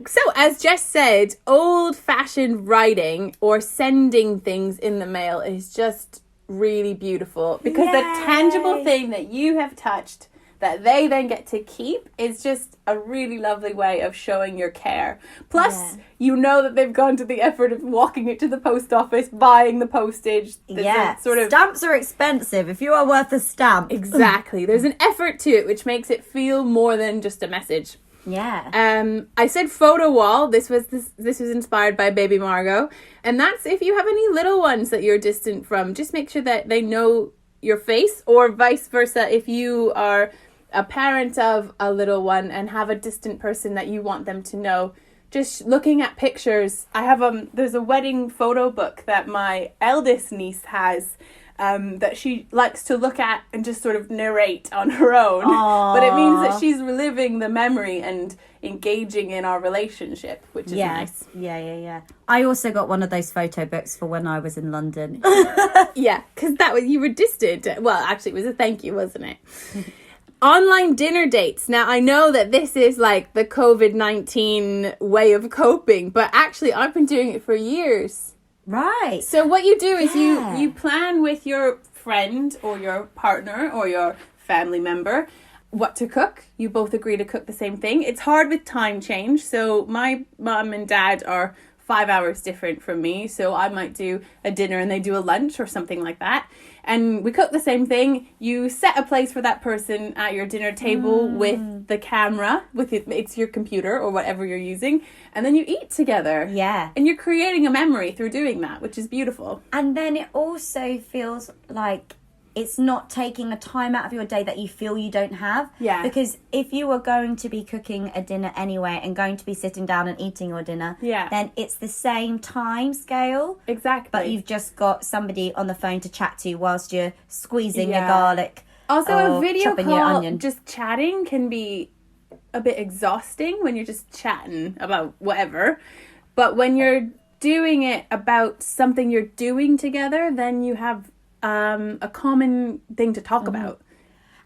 So, as Jess said, old-fashioned writing or sending things in the mail is just really beautiful, because the tangible thing that you have touched that they then get to keep is just a really lovely way of showing your care. Plus, you know that they've gone to the effort of walking it to the post office, buying the postage. Stamps are expensive if you are worth a stamp. Exactly. There's an effort to it, which makes it feel more than just a message. Yeah. I said photo wall. This was inspired by Baby Margot. And that's if you have any little ones that you're distant from, just make sure that they know your face, or vice versa. If you are a parent of a little one and have a distant person that you want them to know, just looking at pictures. I have there's a wedding photo book that my eldest niece has, that she likes to look at and just sort of narrate on her own. But it means that she's reliving the memory and engaging in our relationship, which is nice. Yeah. I also got one of those photo books for when I was in London. Yeah, because you were distant. Well, actually, it was a thank you, wasn't it? Online dinner dates. Now, I know that this is like the COVID-19 way of coping, but actually, I've been doing it for years. Right. So what you do is you plan with your friend or your partner or your family member what to cook. You both agree to cook the same thing. It's hard with time change. So my mum and dad are 5 hours different from me. So I might do a dinner and they do a lunch or something like that. And we cook the same thing. You set a place for that person at your dinner table with the camera, it's your computer or whatever you're using. And then you eat together. Yeah. And you're creating a memory through doing that, which is beautiful. And then it also feels like it's not taking a time out of your day that you feel you don't have. Yeah. Because if you were going to be cooking a dinner anyway and going to be sitting down and eating your dinner, then it's the same time scale. Exactly. But you've just got somebody on the phone to chat to whilst you're squeezing your garlic. Also, a video chopping your call, onion. just chatting can be a bit exhausting when you're just chatting about whatever. But when you're doing it about something you're doing together, then you have a common thing to talk about.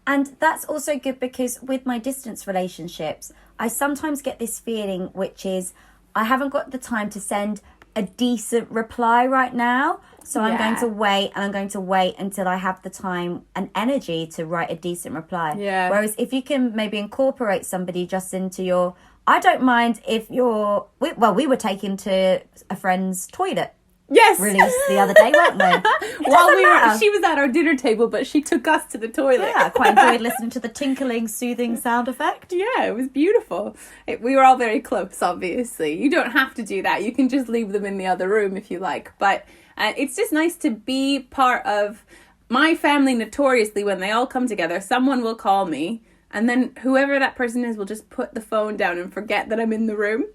And that's also good because with my distance relationships, I sometimes get this feeling, which is I haven't got the time to send a decent reply right now. So I'm going to wait, and I'm going to wait until I have the time and energy to write a decent reply. Yeah. Whereas if you can maybe incorporate somebody just into your... I don't mind if you're... we were taken to a friend's toilet. Yes. Released the other day, weren't we? She was at our dinner table, but she took us to the toilet. Yeah, I quite enjoyed listening to the tinkling, soothing sound effect. Yeah, it was beautiful. We were all very close, obviously. You don't have to do that. You can just leave them in the other room if you like. But it's just nice to be part of my family. Notoriously, when they all come together, someone will call me. And then whoever that person is will just put the phone down and forget that I'm in the room,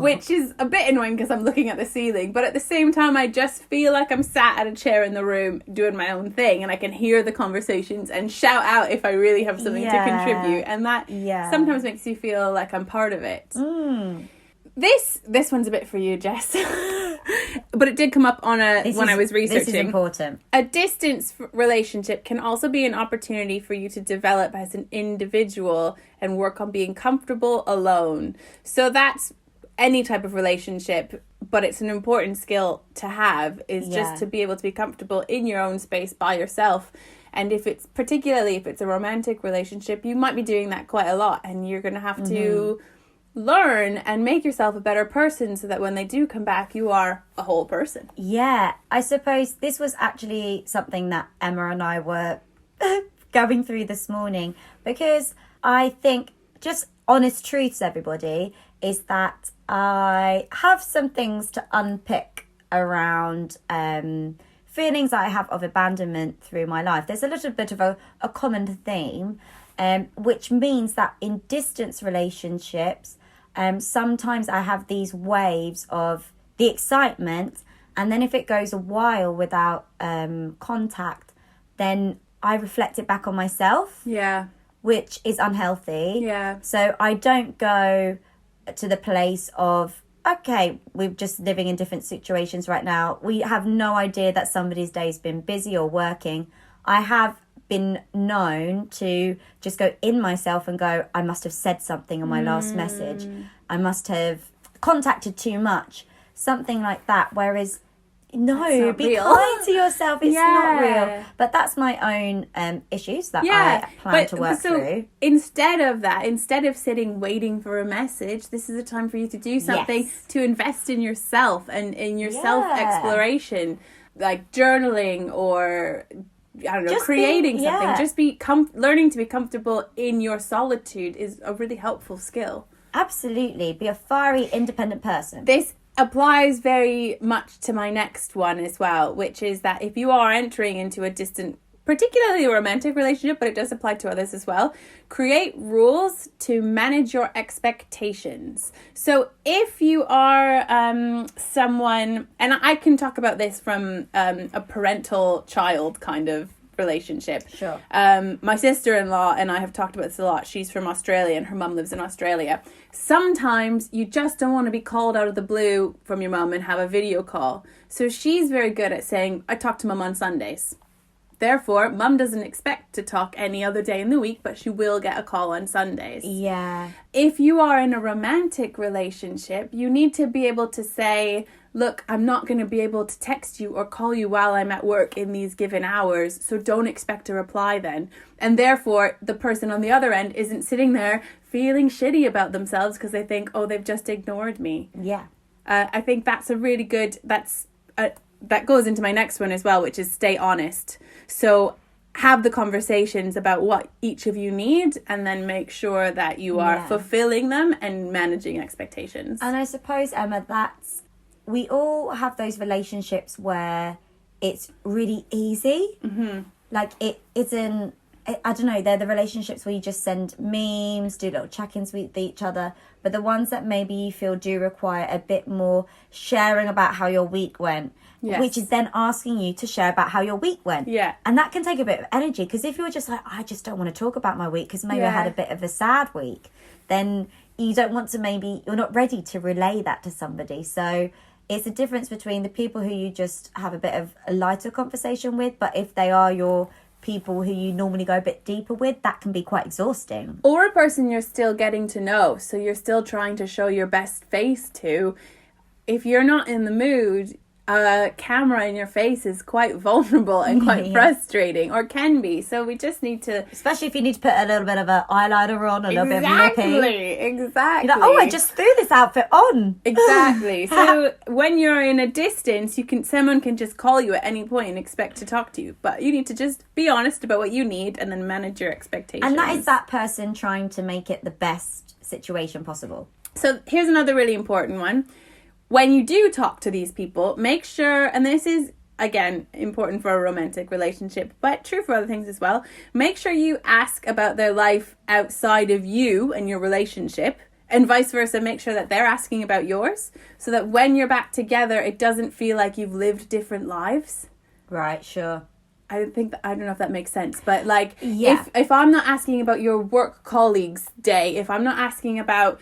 which is a bit annoying because I'm looking at the ceiling. But at the same time, I just feel like I'm sat at a chair in the room doing my own thing, and I can hear the conversations and shout out if I really have something to contribute. And that sometimes makes you feel like I'm part of it. This one's a bit for you, Jess. But it did come up on when I was researching. This is important. A distance relationship can also be an opportunity for you to develop as an individual and work on being comfortable alone. So that's any type of relationship, but it's an important skill to have, is just to be able to be comfortable in your own space by yourself. And particularly if it's a romantic relationship, you might be doing that quite a lot, and you're going to have to learn and make yourself a better person so that when they do come back, you are a whole person. Yeah, I suppose this was actually something that Emma and I were going through this morning, because I think, just honest truths, everybody, is that I have some things to unpick around feelings I have of abandonment through my life. There's a little bit of a common theme, which means that in distance relationships, sometimes I have these waves of the excitement, and then if it goes a while without contact, then I reflect it back on myself. Yeah. Which is unhealthy. Yeah. So I don't go to the place of, okay, we're just living in different situations right now. We have no idea that somebody's day's been busy or working. I have been known to just go in myself and go, I must have said something on my last message. I must have contacted too much. Something like that. Whereas, no, be real. kind to yourself. It's not real. But that's my own issues that I plan to work through. Instead of sitting waiting for a message, this is a time for you to do something to invest in yourself and in your self-exploration, like journaling or, I don't know, just creating something. Just be learning to be comfortable in your solitude is a really helpful skill. Absolutely. Be a fiery, independent person. This applies very much to my next one as well, which is that if you are entering into a distant, particularly a romantic relationship, but it does apply to others as well, create rules to manage your expectations. So if you are someone, and I can talk about this from a parental child kind of relationship. Sure. My sister-in-law and I have talked about this a lot. She's from Australia and her mum lives in Australia. Sometimes you just don't want to be called out of the blue from your mum and have a video call. So she's very good at saying, I talk to mum on Sundays. Therefore, mum doesn't expect to talk any other day in the week, but she will get a call on Sundays. Yeah. If you are in a romantic relationship, you need to be able to say, look, I'm not going to be able to text you or call you while I'm at work in these given hours, so don't expect a reply then. And therefore, the person on the other end isn't sitting there feeling shitty about themselves because they think, oh, they've just ignored me. Yeah. I think that's a really good, that goes into my next one as well, which is stay honest. So have the conversations about what each of you need and then make sure that you are fulfilling them and managing expectations. And I suppose, Emma, we all have those relationships where it's really easy. Mm-hmm. Like it isn't, I don't know, they're the relationships where you just send memes, do little check-ins with each other. But the ones that maybe you feel do require a bit more sharing about how your week went, which is then asking you to share about how your week went. Yeah. And that can take a bit of energy, because if you're just like, I just don't want to talk about my week because maybe I had a bit of a sad week, then you don't want to, you're not ready to relay that to somebody. So it's a difference between the people who you just have a bit of a lighter conversation with, but if they are your people who you normally go a bit deeper with, that can be quite exhausting. Or a person you're still getting to know, so you're still trying to show your best face to. If you're not in the mood, a camera in your face is quite vulnerable and quite frustrating, or can be. So we just need to... Especially if you need to put a little bit of an eyeliner on, a little bit of lippy. Exactly. You're like, oh, I just threw this outfit on. Exactly. So when you're in a distance, someone can just call you at any point and expect to talk to you. But you need to just be honest about what you need and then manage your expectations. And that is that person trying to make it the best situation possible. So here's another really important one. When you do talk to these people, make sure, and this is, again, important for a romantic relationship, but true for other things as well, make sure you ask about their life outside of you and your relationship, and vice versa. Make sure that they're asking about yours, so that when you're back together, it doesn't feel like you've lived different lives. Right, sure. I don't know if that makes sense, but like, if I'm not asking about your work colleague's day, if I'm not asking about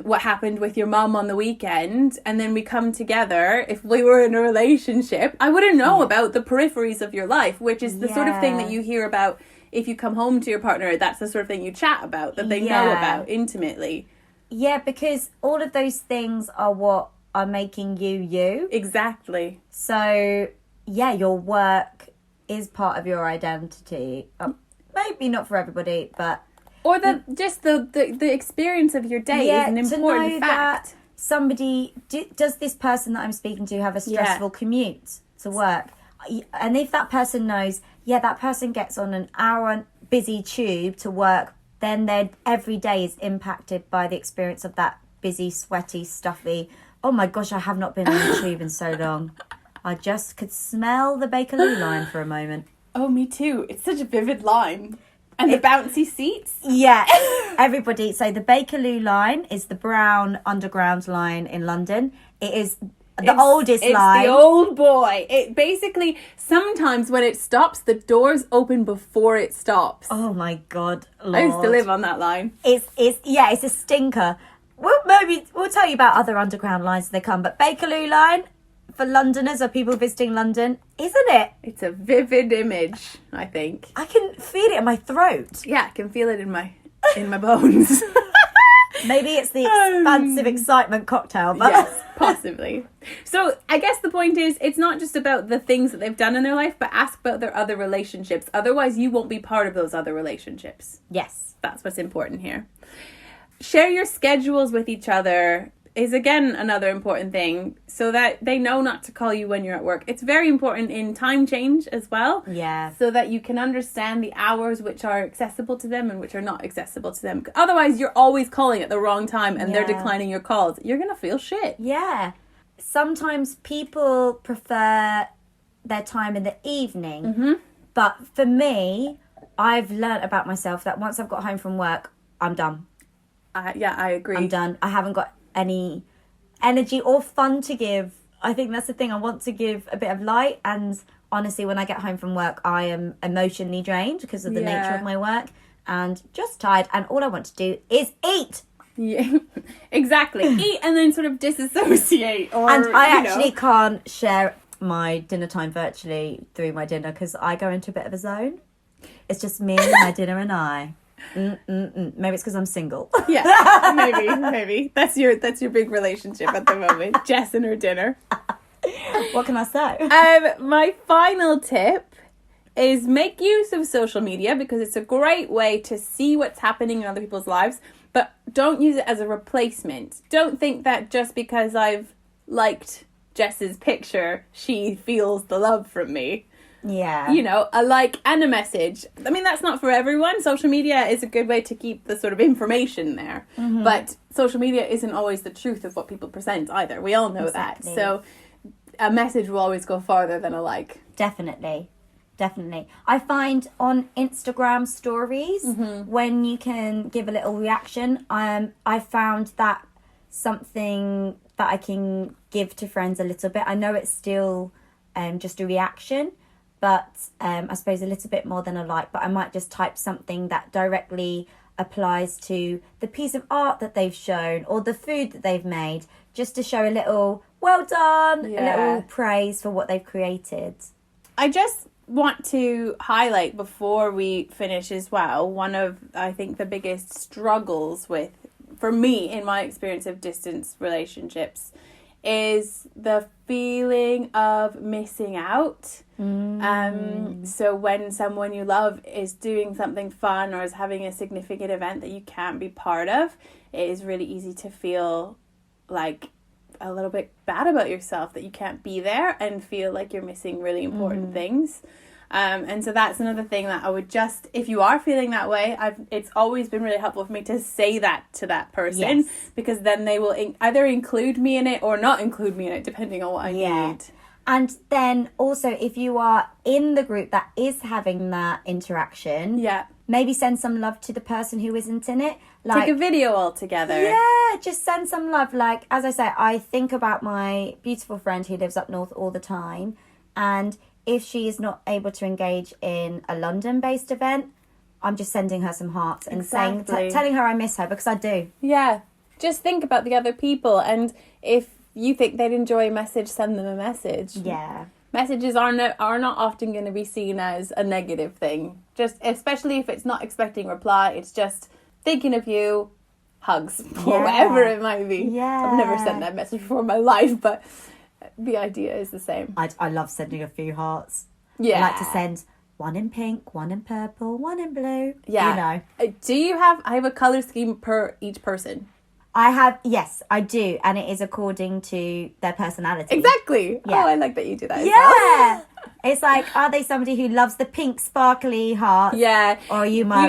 what happened with your mum on the weekend, and then we come together, if we were in a relationship, I wouldn't know about the peripheries of your life, which is the sort of thing that you hear about if you come home to your partner. That's the sort of thing you chat about, that they know about intimately. Yeah, because all of those things are what are making you. Exactly. So, your work is part of your identity. Maybe not for everybody, but... Or the experience of your day is an important fact. That somebody... does this person that I'm speaking to have a stressful commute to work? And if that person knows, that person gets on an hour busy tube to work, then their every day is impacted by the experience of that busy, sweaty, stuffy... Oh my gosh, I have not been on the tube in so long. I just could smell the Bakerloo line for a moment. Oh, me too. It's such a vivid line. And the bouncy seats? Yeah. Everybody. So the Bakerloo line is the brown underground line in London. It is the oldest line. It's the old boy. It basically, sometimes when it stops, the doors open before it stops. Oh my God, Lord. I used to live on that line. It's a stinker. We'll tell you about other underground lines as they come, but Bakerloo line, for Londoners or people visiting London, isn't it? It's a vivid image, I think. I can feel it in my throat. Yeah, I can feel it in my bones. Maybe it's the expansive excitement cocktail. But... Yes, possibly. So I guess the point is, it's not just about the things that they've done in their life, but ask about their other relationships. Otherwise, you won't be part of those other relationships. Yes. That's what's important here. Share your schedules with each other is, again, another important thing, so that they know not to call you when you're at work. It's very important in time change as well. Yeah. So that you can understand the hours which are accessible to them and which are not accessible to them. Otherwise, you're always calling at the wrong time and they're declining your calls. You're going to feel shit. Yeah. Sometimes people prefer their time in the evening. Mm-hmm. But for me, I've learnt about myself that once I've got home from work, I'm done. I agree. I'm done. I haven't got any energy or fun to give. I think that's the thing. I want to give a bit of light, and honestly, when I get home from work, I am emotionally drained because of the nature of my work and just tired, and all I want to do is eat. Yeah, exactly. Eat and then sort of disassociate. And I actually can't share my dinner time virtually through my dinner because I go into a bit of a zone. It's just me, my dinner, and I. Maybe it's because I'm single. Yeah, maybe. That's your big relationship at the moment. Jess and her dinner. What can I say? My final tip is make use of social media because it's a great way to see what's happening in other people's lives, but don't use it as a replacement. Don't think that just because I've liked Jess's picture, she feels the love from me. Yeah. You know, a like and a message. I mean, that's not for everyone. Social media is a good way to keep the sort of information there. Mm-hmm. But social media isn't always the truth of what people present either. We all know Exactly. that. So a message will always go farther than a like. Definitely. I find on Instagram stories, when you can give a little reaction, I found that something that I can give to friends a little bit. I know it's still just a reaction, but I suppose a little bit more than a like, but I might just type something that directly applies to the piece of art that they've shown or the food that they've made, just to show a little well done, a little praise for what they've created. I just want to highlight before we finish as well, one of, I think, the biggest struggles for me in my experience of distance relationships is the feeling of missing out. So when someone you love is doing something fun or is having a significant event that you can't be part of, it is really easy to feel like a little bit bad about yourself that you can't be there and feel like you're missing really important things. And so that's another thing that I would just, if you are feeling that way, it's always been really helpful for me to say that to that person, because then they will either include me in it or not include me in it, depending on what I need. And then also, if you are in the group that is having that interaction, maybe send some love to the person who isn't in it. Like, take a video all together. Yeah, just send some love. Like, as I say, I think about my beautiful friend who lives up north all the time, and if she is not able to engage in a London-based event, I'm just sending her some hearts and saying, telling her I miss her, because I do. Yeah, just think about the other people, and if you think they'd enjoy a message, send them a message. Yeah. Messages are not often going to be seen as a negative thing, just especially if it's not expecting reply. It's just thinking of you, hugs, or whatever it might be. Yeah. I've never sent that message before in my life, but the idea is the same. I love sending a few hearts. Yeah. I like to send one in pink, one in purple, one in blue. Yeah. You know. I have a colour scheme per each person. Yes, I do. And it is according to their personality. Exactly. Yeah. Oh, I like that you do that as well. It's like, are they somebody who loves the pink sparkly heart? Yeah. Or are you my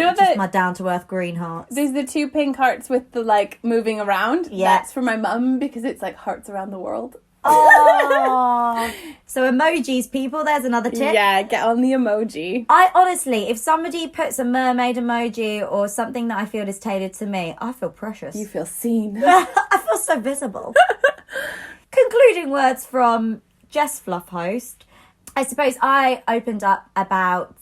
down-to-earth green hearts? There's the 2 pink hearts with the, like, moving around. Yeah. That's for my mum because it's, like, hearts around the world. Oh. So emojis, people, there's another tip. Yeah, get on the emoji. I honestly, if somebody puts a mermaid emoji or something that I feel is tailored to me, I feel precious. You feel seen. I feel so visible. Concluding words from Jess Fluff Host. I suppose I opened up about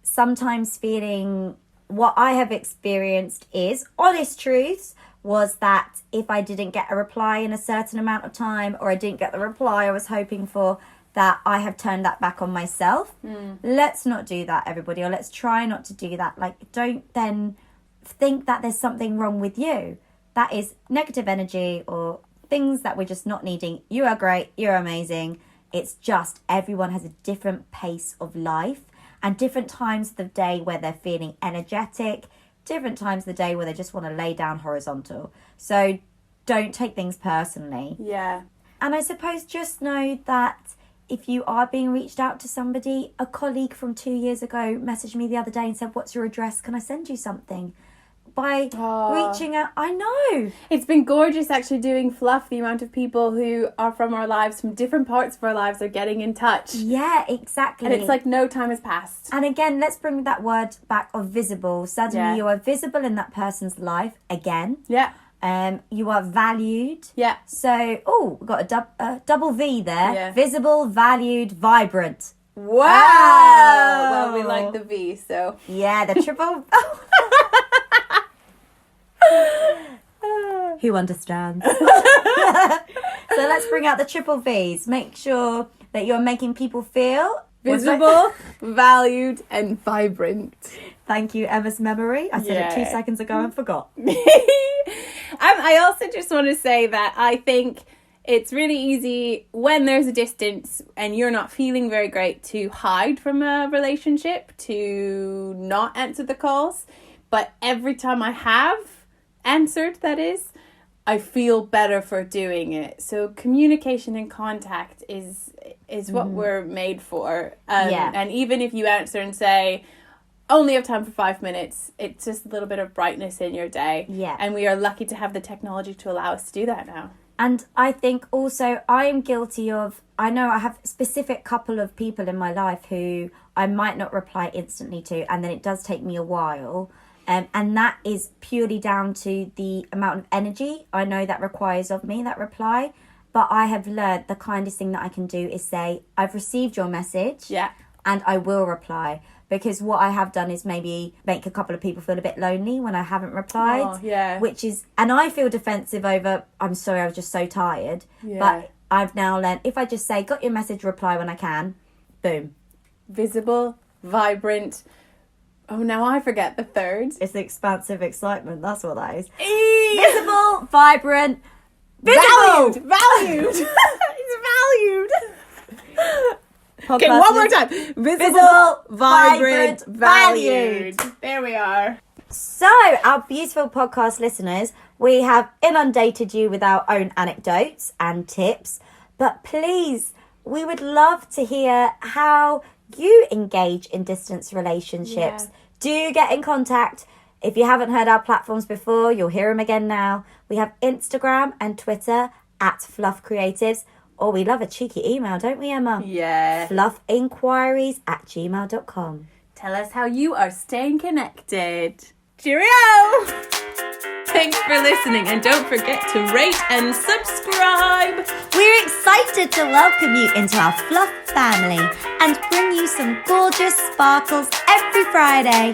sometimes feeling what I have experienced is honest truths, was that if I didn't get a reply in a certain amount of time, or I didn't get the reply I was hoping for, that I have turned that back on myself. Let's not do that, everybody, or let's try not to do that. Like, don't then think that there's something wrong with you. That is negative energy or things that we're just not needing. You are great, you're amazing. It's just everyone has a different pace of life and different times of the day where they're feeling energetic, different times of the day where they just want to lay down horizontal. So don't take things personally. Yeah. And I suppose just know that if you are being reached out to somebody, a colleague from 2 years ago messaged me the other day and said, "What's your address? Can I send you something?" By reaching out, I know. It's been gorgeous actually doing Fluff. The amount of people who are from our lives, from different parts of our lives, are getting in touch. Yeah, exactly. And it's like no time has passed. And again, let's bring that word back of visible. Suddenly you are visible in that person's life again. Yeah. You are valued. Yeah. So, we've got a double V there. Yeah. Visible, valued, vibrant. Wow. Well, we like the V, so. Yeah, the triple. Who understands? So let's bring out the triple V's. Make sure that you're making people feel visible, valued, and vibrant. Thank you, Emma's memory. I said it 2 seconds ago and forgot. I also just want to say that I think it's really easy when there's a distance and you're not feeling very great to hide from a relationship, to not answer the calls. But every time I have answered, that is, I feel better for doing it. So communication and contact is what we're made for. And even if you answer and say, only have time for 5 minutes, it's just a little bit of brightness in your day. Yeah. And we are lucky to have the technology to allow us to do that now. And I think also I am guilty of, I know I have a specific couple of people in my life who I might not reply instantly to, and then it does take me a while. And that is purely down to the amount of energy I know that requires of me, that reply. But I have learned the kindest thing that I can do is say, I've received your message and I will reply. Because what I have done is maybe make a couple of people feel a bit lonely when I haven't replied. Oh, yeah. Which is, and I feel defensive over, I'm sorry, I was just so tired. Yeah. But I've now learned, if I just say, got your message, reply when I can, boom. Visible, vibrant. Oh, now I forget the third. It's the expansive excitement. That's what that is. Visible, vibrant, visible. Valued. It's valued. Okay, Podcast one more time. Visible, vibrant, valued. There we are. So, our beautiful podcast listeners, we have inundated you with our own anecdotes and tips. But please, we would love to hear how you engage in distance relationships. Do get in contact. If you haven't heard our platforms before, you'll hear them again now. We have Instagram and Twitter @Fluff Creatives. Or we love a cheeky email, don't we, Emma? Yeah. fluffinquiries@gmail.com. Tell us how you are staying connected. Cheerio! Thanks for listening, and don't forget to rate and subscribe. We're excited to welcome you into our Fluff family and bring you some gorgeous sparkles every Friday.